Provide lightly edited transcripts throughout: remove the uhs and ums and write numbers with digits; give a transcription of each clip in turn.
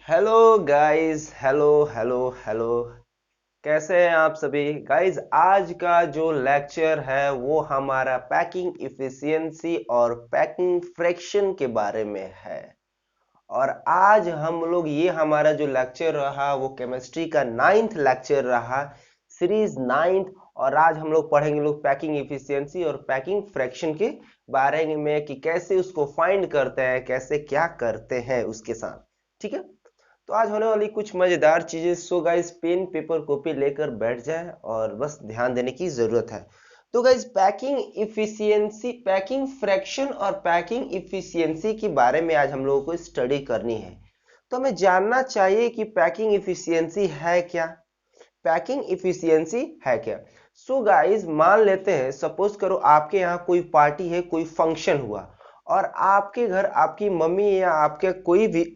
Hello guys. Hello hello hello. कैसे हैं आप सभी गाइस? आज का जो लेक्चर है वो हमारा पैकिंग इफिशिएंसी और पैकिंग फ्रैक्शन के बारे में है। और आज हम लोग ये हमारा जो लेक्चर रहा वो केमिस्ट्री का 9th लेक्चर रहा, सीरीज 9th। और आज हम लोग पढ़ेंगे लोग पैकिंग इफिशिएंसी और पैकिंग फ्रैक्शन के बारे में कि कैसे उसको फाइंड करते हैं, कैसे क्या करते हैं उसके साथ। ठीक है, तो आज होने वाली कुछ मजेदार चीजें। So guys, pen paper copy लेकर बैठ जाए और बस ध्यान देने की जरूरत है। तो guys, packing efficiency, packing fraction और पैकिंग इफिशियंसी के बारे में आज हम लोगों को स्टडी करनी है। तो हमें जानना चाहिए कि पैकिंग इफिशियंसी है क्या, पैकिंग इफिशियंसी है क्या। सो गाइस, मान लेते हैं, सपोज करो आपके यहाँ कोई पार्टी है, कोई फंक्शन हुआ और आपके घर आपकी मम्मी या आपके कोई भी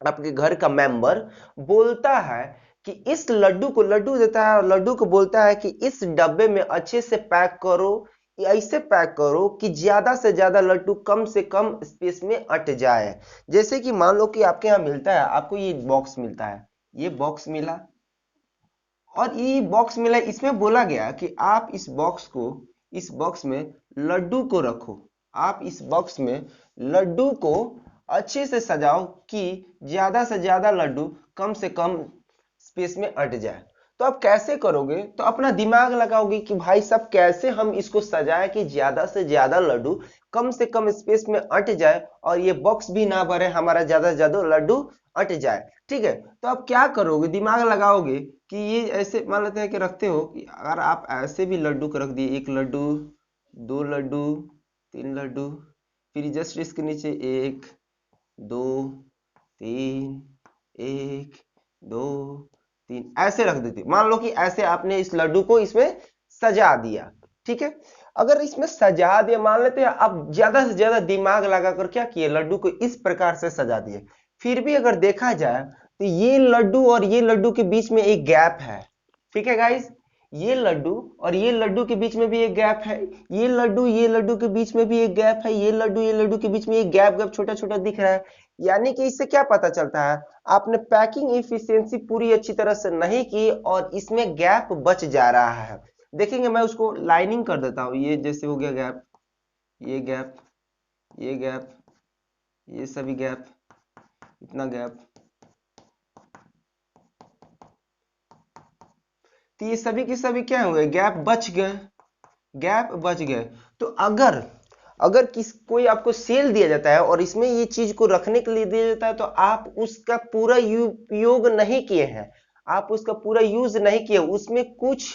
आपके घर का मेंबर बोलता है कि इस लड्डू को, लड्डू देता है और लड्डू को बोलता है कि इस डब्बे में अच्छे से पैक करो, ऐसे पैक करो कि ज्यादा से ज्यादा लड्डू कम से कम स्पेस में अट जाए। जैसे कि मान लो कि आपके यहाँ मिलता है, आपको ये बॉक्स मिलता है, ये बॉक्स मिला और ये बॉक्स मिला, इसमें बोला गया कि आप इस बॉक्स को, इस बॉक्स में लड्डू को रखो, आप इस बॉक्स में लड्डू को अच्छे से सजाओ कि ज्यादा से ज्यादा लड्डू कम से कम स्पेस में अट जाए। तो आप कैसे करोगे? तो अपना दिमाग लगाओगे कि भाई साहब कैसे हम इसको सजाए कि ज्यादा से ज्यादा लड्डू कम से कम स्पेस में अट जाए और ये बॉक्स भी ना भरे, हमारा ज्यादा से ज्यादा लड्डू अट जाए। ठीक है, तो आप क्या करोगे? दिमाग लगाओगे कि ये ऐसे मान लेते हैं कि रखते हो कि अगर आप ऐसे भी लड्डू को रख दिए, एक लड्डू, दो लड्डू, तीन लड्डू, फिर जस्ट इसके नीचे एक, दो, तीन, एक, दो, तीन, ऐसे रख देते। मान लो कि ऐसे आपने इस लड्डू को इसमें सजा दिया। ठीक है, अगर इसमें सजा दिया, मान लेते हैं आप ज्यादा से ज्यादा दिमाग लगाकर क्या किए, लड्डू को इस प्रकार से सजा दिए, फिर भी अगर देखा जाए तो ये लड्डू और ये लड्डू के बीच में एक गैप है। ठीक है गाइस, ये लड्डू और ये लड्डू के बीच में भी एक गैप है, ये लड्डू ये लड्डू के बीच में भी एक गैप है, ये लड्डू ये लड्डू के बीच में एक गैप गैप छोटा छोटा दिख रहा है। यानी कि इससे क्या पता चलता है, आपने पैकिंग इफिशियंसी पूरी अच्छी तरह से नहीं की और इसमें गैप बच जा रहा है। देखेंगे, मैं उसको लाइनिंग कर देता हूं, ये जैसे हो गया गैप, ये गैप, ये गैप, ये सभी गैप, इतना गैप, तो ये सभी के सभी क्या हुए, गैप बच गए, गैप बच गए। तो अगर अगर किस कोई आपको सेल दिया जाता है और इसमें ये चीज को रखने के लिए दिया जाता है तो आप उसका पूरा उपयोग नहीं किए हैं, आप उसका पूरा यूज नहीं किए, उसमें कुछ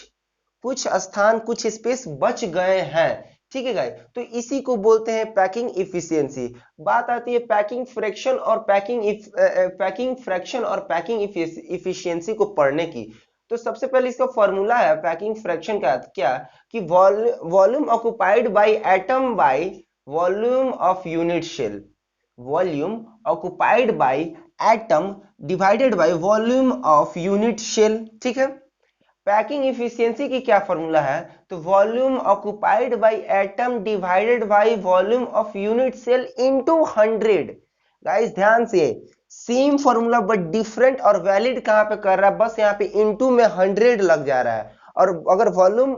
कुछ स्थान, कुछ स्पेस बच गए हैं। ठीक है गाइस, तो इसी को बोलते हैं पैकिंग इफिशियंसी। बात आती है पैकिंग फ्रैक्शन और पैकिंग फ्रैक्शन और पैकिंग इफिशियंसी को पढ़ने की। तो सबसे पहले इसका फॉर्मूला है पैकिंग फ्रैक्शन का, क्या कि volume occupied by atom by volume of unit cell, volume occupied by atom divided by volume of unit cell. ठीक है, पैकिंग इफिशियंसी की क्या फॉर्मूला है, तो volume occupied by atom divided by volume of unit cell into 100। Guys ध्यान से, same formula but different और valid कहां पे कर रहा है, बस यहाँ पे इनटू में 100 लग जा रहा है। और अगर volume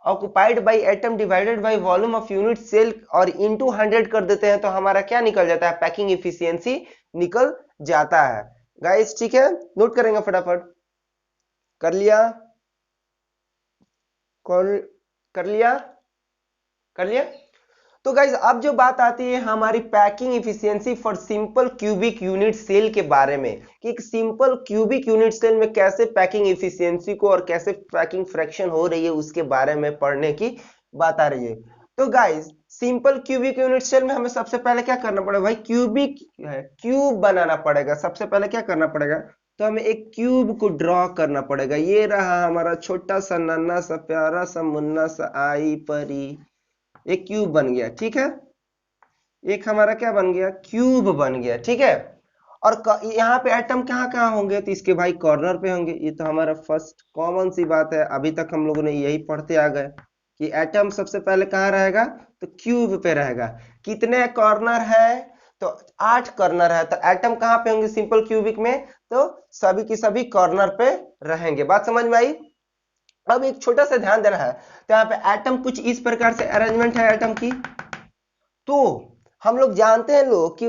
occupied by atom divided by volume of unit cell और इनटू 100 कर देते हैं तो हमारा क्या निकल जाता है, पैकिंग इफिशियंसी निकल जाता है। गाइस ठीक है, नोट करेंगे फटाफट, कर लिया, कॉल कर लिया, कर लिया। तो गाइज अब जो बात आती है हमारी packing efficiency for simple cubic unit cell के बारे में, कि एक सिंपल क्यूबिक यूनिट सेल में कैसे पैकिंग इफिशियंसी को और कैसे पैकिंग फ्रैक्शन हो रही है उसके बारे में पढ़ने की बात आ रही है। तो guys simple cubic unit cell में हमें सबसे पहले क्या करना पड़ेगा भाई, क्यूबिक क्यूब बनाना पड़ेगा। सबसे पहले क्या करना पड़ेगा, तो हमें एक क्यूब को ड्रॉ करना पड़ेगा। ये रहा हमारा छोटा सा नन्ना सा प्यारा सा मुन्ना सा आई परी, एक क्यूब बन गया। ठीक है, एक हमारा क्या बन गया, क्यूब बन गया। ठीक है, और यहाँ पे एटम कहाँ कहाँ होंगे, तो इसके भाई कॉर्नर पे होंगे। ये तो हमारा फर्स्ट कॉमन सी बात है, अभी तक हम लोगों ने यही पढ़ते आ गए कि एटम सबसे पहले कहाँ रहेगा, तो क्यूब पे रहेगा। कितने कॉर्नर है, तो 8 कॉर्नर है, तो एटम कहाँ पे होंगे सिंपल क्यूबिक में? तो सभी की सभी कॉर्नर पे रहेंगे। बात समझ में आई? अब एक छोटा सा ध्यान देना है, तो यहाँ पे एटम कुछ इस प्रकार से अरेंजमेंट है एटम की। तो हम लोग जानते हैं लोग कि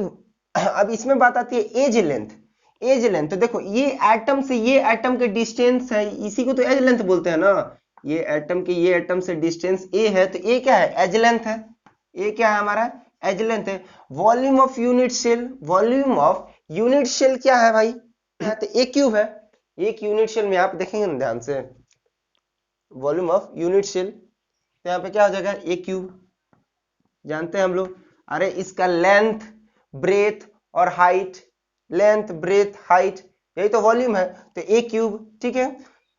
अब इसमें बात आती है एज लेंथ। एज लेंथ तो देखो, ये एटम से ये एटम के डिस्टेंस है, इसी को तो एज लेंथ बोलते हैं ना। ये एटम के ये एटम से डिस्टेंस ए है, तो ए क्या है? एज लेंथ है। ए क्या है हमारा? एज लेंथ है। Volume of unit cell, volume of unit cell क्या है भाई? तो ए क्यूब है। एक यूनिट सेल में आप देखेंगे ना ध्यान से, वॉल्यूम ऑफ यूनिट सेल, तो यहाँ पे क्या हो जाएगा? ए क्यूब। जानते हैं हम लोग, अरे इसका लेंथ, ब्रेथ और हाइट, लेंथ, ब्रेथ, हाइट, यही तो वॉल्यूम है, तो ए क्यूब। ठीक है,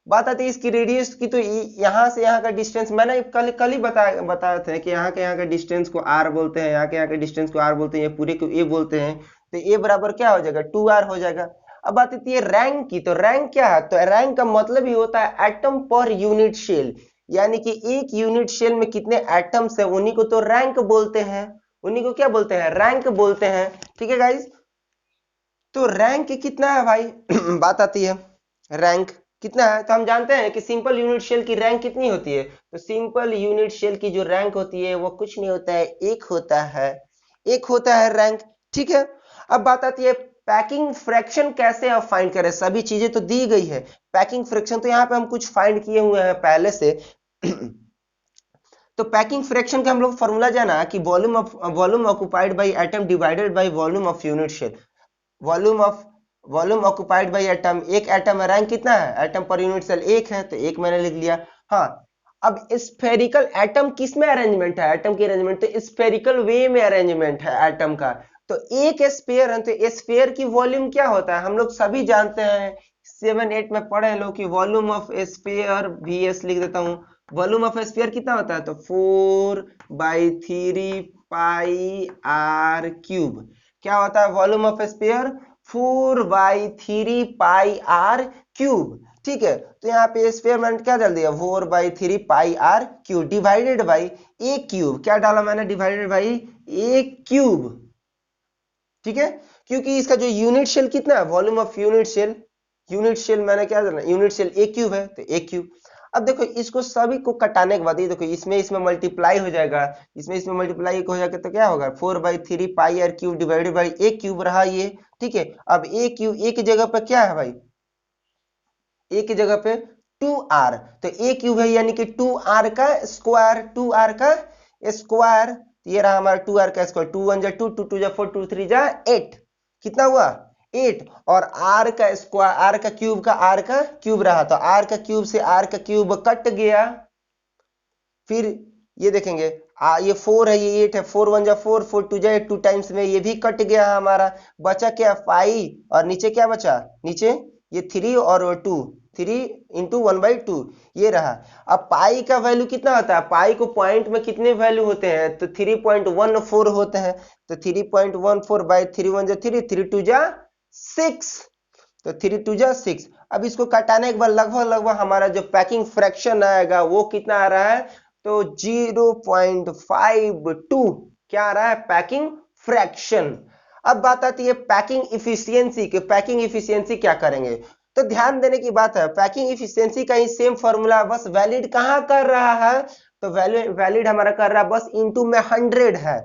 बात आती है इसकी रेडियस की, तो यहाँ से यहाँ का डिस्टेंस मैंने कल ही बताया था कि यहाँ का डिस्टेंस को आर बोलते हैं, यहाँ के डिस्टेंस को आर बोलते हैं, ये पूरे को ए बोलते हैं, तो ए बराबर क्या हो जाएगा? 2r हो जाएगा। अब बात आती है रैंक की, तो रैंक क्या है? तो रैंक का मतलब ही होता है एटम पर यूनिट सेल, यानी कि एक यूनिट सेल में कितने एटम्स है उन्हीं को तो रैंक बोलते हैं, उन्हीं को क्या बोलते हैं? रैंक बोलते हैं। ठीक है गाइस, तो रैंक कितना है भाई? बात आती है रैंक कितना है, तो हम जानते हैं कि सिंपल यूनिट सेल की रैंक कितनी होती है? तो सिंपल यूनिट सेल की जो रैंक होती है वो कुछ नहीं होता है, एक होता है, एक होता है रैंक। ठीक है, अब बात आती है पैकिंग फ्रैक्शन कैसे आप फाइंड करें? सभी चीजें तो दी गई है, पैकिंग फ्रैक्शन तो यहाँ पे हम कुछ फाइंड किए हुए हैं पहले से। तो पैकिंग फ्रैक्शन का हम लोग फॉर्मूला जाना कि volume occupied by atom divided by volume of unit cell. Volume occupied by atom, एक एटम है, रैंक कितना है? एटम पर यूनिट सेल एक है, तो एक मैंने लिख लिया। हाँ, अब स्फेरिकल एटम किस में अरेंजमेंट है? एटम की अरेंजमेंट तो स्फेरिकल वे में अरेंजमेंट है एटम का। तो एक स्फीयर है, तो स्फीयर की वॉल्यूम क्या होता है? हम लोग सभी जानते हैं, 7-8 में पढ़े लोग कि वॉल्यूम ऑफ स्फीयर, VS लिख देता हूँ, वॉल्यूम ऑफ स्फीयर कितना होता है? तो 4/3 पाई आर क्यूब। क्या होता है volume of sphere? 4/3 pi r cube. ठीक है, तो यहाँ पे स्फीयर मैंने क्या डाल दिया? 4/3 pi r cube divided by a cube. क्या डाला मैंने? Divided by a cube. ठीक है, क्योंकि इसका जो यूनिट सेल कितना है? Volume of unit cell, unit cell मैंने क्या डाला? यूनिट सेल ए क्यूब है, तो ए क्यूब। अब देखो इसको सभी को कटाने के बाद ये देखो इसमें मल्टीप्लाई हो जाएगा, इसमें मल्टीप्लाई हो जाएगा, तो क्या होगा? 4/3 pi r cube divided by a cube रहा ये। ठीक है, अब ए क्यूब एक जगह पे क्या है भाई? एक जगह पे 2r, तो ए क्यूब है यानी कि 2r का स्क्वायर, 2r का स्क्वायर, ये रहा हमारा 2r का स्क्वायर, 2 1 जा 2, 2 2 जा 4, 2 3 जा 8, कितना हुआ? 8। और r का स्क्वायर, r का क्यूब का r का क्यूब रहा, तो r का क्यूब से r का क्यूब कट गया। फिर ये देखेंगे ये 4 है, ये 8 है, 4 1 जा 4, 4 2 जा 8, 2 टाइम्स में ये भी कट गया हमारा। बचा क्या? 5, और नीचे क्या बचा? नीचे ये 3 और 2, 3 इंटू 1/2 ये रहा। अब पाई का वैल्यू कितना होता है? पाई को पॉइंट में कितने वैल्यू होते हैं? तो 3.14 होते हैं, तो 3.14 बाई 3 1 जा 3, 3 2 जा 6, तो 3 2 जा 6। अब इसको कटाने के बाद लगभग हमारा जो पैकिंग फ्रैक्शन आएगा वो कितना आ रहा है? तो 0.52 क्या आ रहा है? Packing fraction. अब बात आती है पैकिंग इफिशियंसी के, पैकिंग इफिशियंसी क्या करेंगे? तो ध्यान देने की बात है, पैकिंग इफिशियंसी का ही सेम फॉर्मूला, बस वैलिड कहां कर रहा है? तो वैलिड हमारा कर रहा है बस इनटू में 100 है,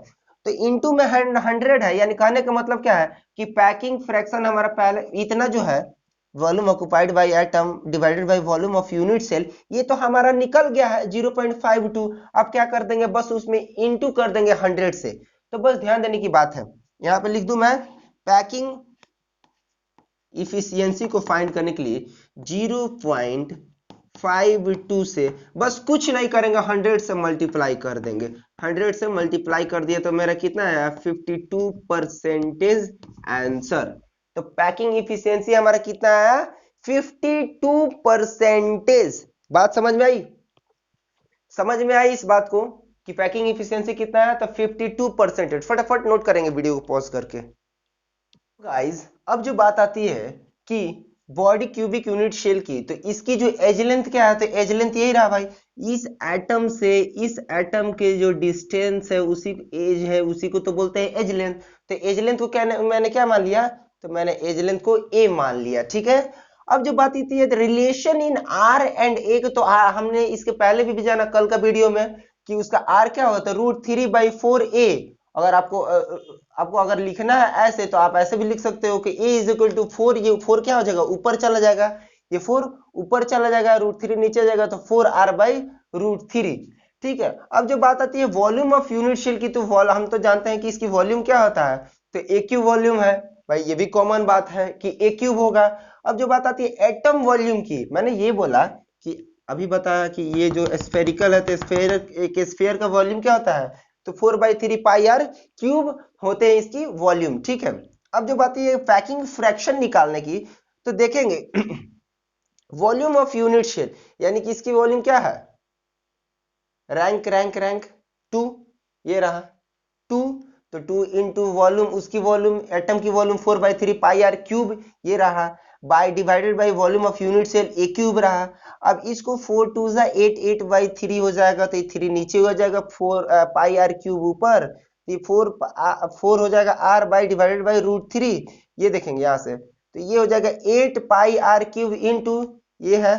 तो इनटू में 100 है, यानी कहने का मतलब क्या है कि पैकिंग फ्रैक्शन हमारा पहले इतना जो है, volume occupied by atom divided by volume of unit cell, ये तो हमारा निकल गया है 0.52। अब क्या कर देंगे? बस उसमें इनटू कर देंगे 100 से। तो बस ध्यान देने की बात है, यहाँ पे लिख दूं मैं पैकिंग इफिशियंसी को फाइंड करने के लिए 0.52 से बस कुछ नहीं करेंगे, 100 से मल्टीप्लाई कर देंगे। 100 से मल्टीप्लाई कर दिया तो मेरा कितना आया? 52% आंसर। तो पैकिंग इफिशियंसी हमारा कितना आया? 52%। बात समझ में आई? समझ में आई इस बात को कि पैकिंग इफिशियंसी कितना है? तो 52%। फटाफट नोट करेंगे वीडियो को पॉज करके। गाइस अब जो बात आती है कि बॉडी क्यूबिक यूनिट शेल की, तो इसकी जो एज लेंथ क्या है, तो एज लेंथ यही रहा भाई, इस एटम से इस एटम के जो डिस्टेंस है उसी एज है, उसी को तो बोलते हैं एज लेंथ। तो एज लेंथ को क्या मैंने क्या मान लिया, तो मैंने एज लेंथ को ए मान लिया, ठीक है। अब जो बात आती है relation in are and a, तो हमने इसके पहले भी जाना कल का वीडियो में कि उसका आर क्या होता है, √3/4a। अगर आपको अगर लिखना है ऐसे तो आप ऐसे भी लिख सकते हो कि a = 4, ये 4 क्या हो जाएगा, ऊपर चला जाएगा, ये 4 ऊपर चला जाएगा, √3 नीचे जाएगा, तो 4r/√3, ठीक है। अब जो बात आती है वॉल्यूम ऑफ यूनिट शेल की, तो हम तो जानते हैं कि इसकी वॉल्यूम क्या होता है, तो ए क्यूब वॉल्यूम है भाई, ये भी कॉमन बात है कि ए क्यूब होगा। अब जो बात आती है एटम वॉल्यूम की, मैंने ये बोला कि अभी बताया कि ये जो स्फेरिकल है, तो एक स्फीयर का वॉल्यूम क्या होता है, तो 4/3πr³ होते हैं इसकी वॉल्यूम, ठीक है। अब जो बात है पैकिंग फ्रैक्शन निकालने की, तो देखेंगे वॉल्यूम ऑफ यूनिट शेल, यानी कि इसकी वॉल्यूम क्या है, रैंक रैंक रैंक 2, ये रहा 2, तो 2 इंटू वॉल्यूम, उसकी वॉल्यूम एटम की वॉल्यूम 4/3πr³, ये रहा, by divided by volume of unit cell a cube रहा। अब इसको 4 2 8, 8/3 हो जाएगा, तो 3 नीचे हो जाएगा, 4πr³ ऊपर, ये 4 हो जाएगा r बाय डिवाइडेड बाय √3, ये देखेंगे यहाँ से, तो ये हो जाएगा 8πr³ इंटू ये है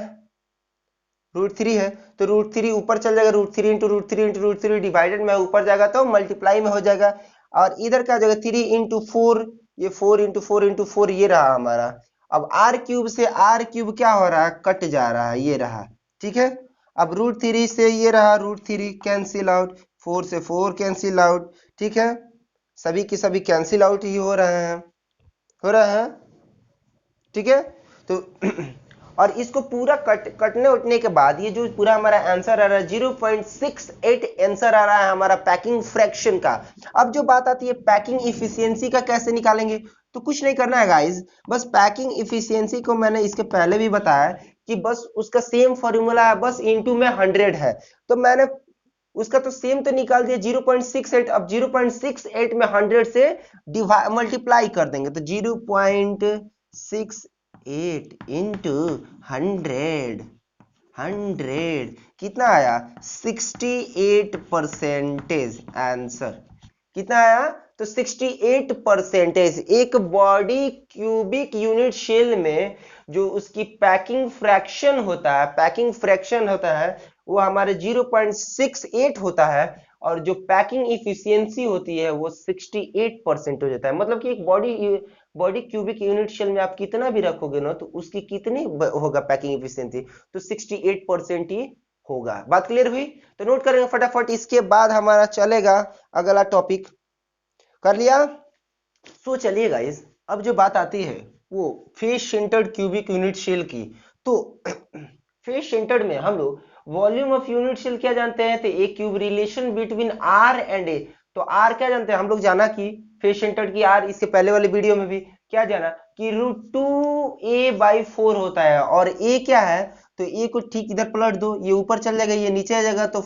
√3 है, तो √3 ऊपर चल जाएगा, √3 इंटू √3 इंटू √3 डिवाइडेड में ऊपर जाएगा तो मल्टीप्लाई में हो जाएगा, और इधर क्या हो जाएगा 3 इंटू 4, ये 4 इंटू 4 इंटू 4, ये रहा हमारा। अब r³ से r³ क्या हो रहा है, कट जा रहा है, ये रहा, ठीक है। अब √3 से ये रहा √3 कैंसिल आउट, 4 से 4 कैंसिल आउट, ठीक है, सभी की सभी कैंसिल आउट ही हो रहे हैं, ठीक है। तो और इसको पूरा कटने उठने के बाद ये जो पूरा हमारा आंसर आ रहा है 0.68 आंसर आ रहा है हमारा पैकिंग फ्रैक्शन का। अब जो बात आती है पैकिंग इफिशियंसी का कैसे निकालेंगे, तो कुछ नहीं करना है गाइस, बस पैकिंग इफिशियंसी को मैंने इसके पहले भी बताया कि बस उसका सेम फॉर्मूला है, बस इनटू में 100 है, तो मैंने उसका तो सेम तो निकाल दिया 0.68। अब 0.68 में 100 से मल्टीप्लाई कर देंगे, तो 0.68 इंटू 100 कितना आया, 68% आंसर। कितना आया, तो 68%। एक बॉडी क्यूबिक यूनिट शेल में जो उसकी पैकिंग फ्रैक्शन होता है वो हमारे 0.68 होता है, और जो पैकिंग इफिशियंसी होती है वो 68% हो जाता है। मतलब कि एक बॉडी क्यूबिक यूनिट शेल में आप कितना भी रखोगे ना, तो उसकी कितनी होगा पैकिंग इफिशियंसी, तो 68% ही होगा। बात क्लियर हुई, तो नोट करेंगे फटाफट, इसके बाद हमारा चलेगा अगला टॉपिक, कर लिया। तो चलिए गाइस, अब जो बात आती है वो face centred cubic unit cell की, तो फेस सेंटर्ड में हम लोग वॉल्यूम ऑफ यूनिट शेल क्या जानते हैं, तो a cube, relation between r and a, तो आर क्या जानते हैं हम लोग, जाना कि फेस सेंटर्ड की आर, इसके पहले वाले वीडियो में भी क्या जाना कि √2a/4 होता है, और ए क्या है, तो ए को ठीक इधर पलट दो, ये ऊपर चल जाएगा, ये नीचे आ जाएगा, तो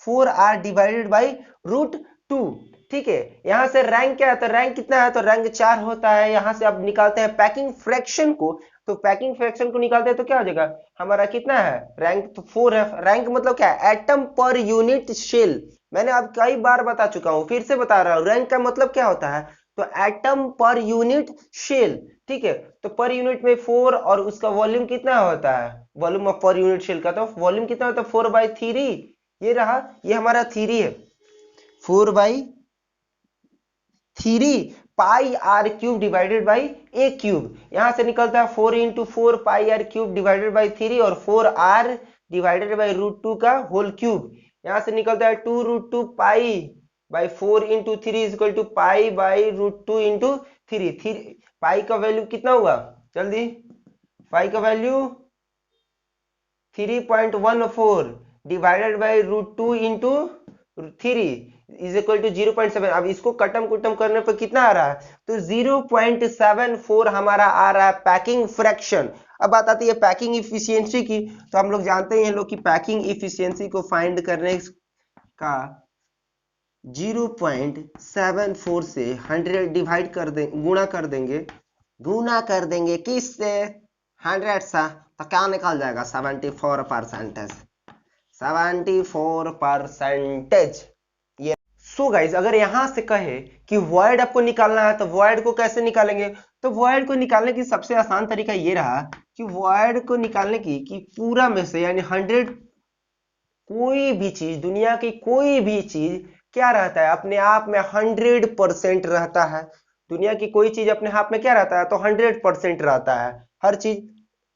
4r डिवाइडेड बाई √2, ठीक है। यहाँ से रैंक क्या है, तो रैंक कितना है, तो रैंक 4 होता है। यहाँ से अब निकालते हैं पैकिंग फ्रैक्शन को, तो पैकिंग फ्रैक्शन को निकालते हैं तो क्या हो जाएगा हमारा, कितना है रैंक, तो 4 है। रैंक मतलब क्या है, एटम पर यूनिट शेल, मैंने अब कई बार बता चुका हूं, फिर से बता रहा हूं, रैंक का मतलब क्या होता है, तो एटम पर यूनिट शेल, ठीक है। तो पर यूनिट में 4, और उसका वॉल्यूम कितना होता है, volume of per unit cell का, तो वॉल्यूम कितना होता है 4/3, ये रहा, ये हमारा 3 है, 4/3πr³ divided by a cube, यहां से निकलता है 4 इंटू 4πr³ डिवाइडेड बाई 3, और 4r डिवाइडेड बाई √2 का होल क्यूब, यहां से निकलता है 2√2π/4 into 3 equal to π/√2 into 3। Pi का वैल्यू कितना हुआ, जल्दी, पाई का value 3.14 divided by √2 into 3 is equal to 0.7। अब इसको कटम कुटम करने पर कितना आ रहा है, तो 0.74 हमारा आ रहा है पैकिंग फ्रैक्शन। अब बात आती है पैकिंग इफिशियंसी की, तो हम लोग जानते हैं लोग कि पैकिंग इफिशियंसी को फाइंड करने का 0.74 से 100 डिवाइड कर देंगे, गुणा कर देंगे किससे, 100 से तो क्या निकल जाएगा 74%। 74%। ये सो गाइज अगर यहां से कहे कि वॉइड आपको निकालना है तो वॉइड को कैसे निकालेंगे? तो वॉइड को निकालने की सबसे आसान तरीका ये रहा कि वॉइड को निकालने की कि पूरा में से यानी 100, कोई भी चीज, दुनिया की कोई भी चीज क्या रहता है अपने आप में 100% रहता है। दुनिया की कोई चीज अपने आप में क्या रहता है? तो 100% रहता है हर चीज।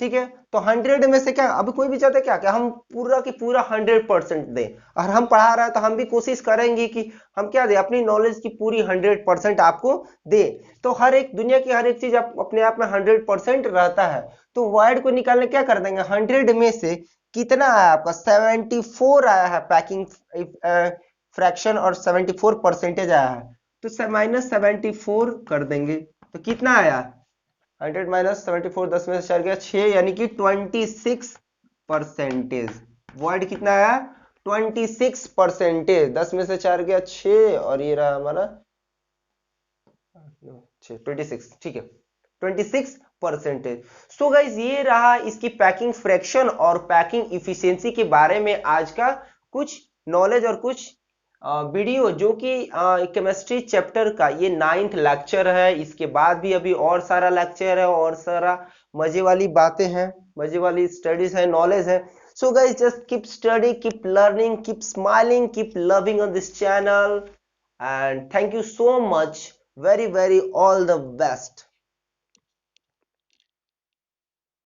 ठीक है, तो 100 में से क्या अभी कोई भी चाहता है क्या कि हम पूरा की पूरा 100% दें, और हम पढ़ा रहा है तो हम भी कोशिश करेंगे कि हम क्या दें, अपनी नॉलेज की पूरी 100% आपको दे। तो हर एक दुनिया की हर एक चीज अपने आप में 100% रहता है। तो वर्ड को निकालने क्या कर देंगे, 100 में से कितना आया आपका 74 आया है पैकिंग फ्रैक्शन, और 74% आया है, तो -74 कर देंगे। तो कितना आया 100 माइनस 74, 10 में से 4 गया 6, यानी कि 26%। वर्ड कितना आया 26%। 10 में से 4 गया 6, और ये रहा हमारा 26। ठीक है, 26%। सो गाइज ये रहा इसकी पैकिंग फ्रैक्शन और पैकिंग इफिशियंसी के बारे में आज का कुछ नॉलेज और कुछ वीडियो, जो कि केमिस्ट्री चैप्टर का ये 9th लेक्चर है। इसके बाद भी अभी और सारा लेक्चर है और सारा मजे वाली बातें हैं, मजे वाली स्टडीज है, नॉलेज है। So guys just keep study, keep learning, keep smiling, keep loving on this channel, and thank you so much. Very all the best.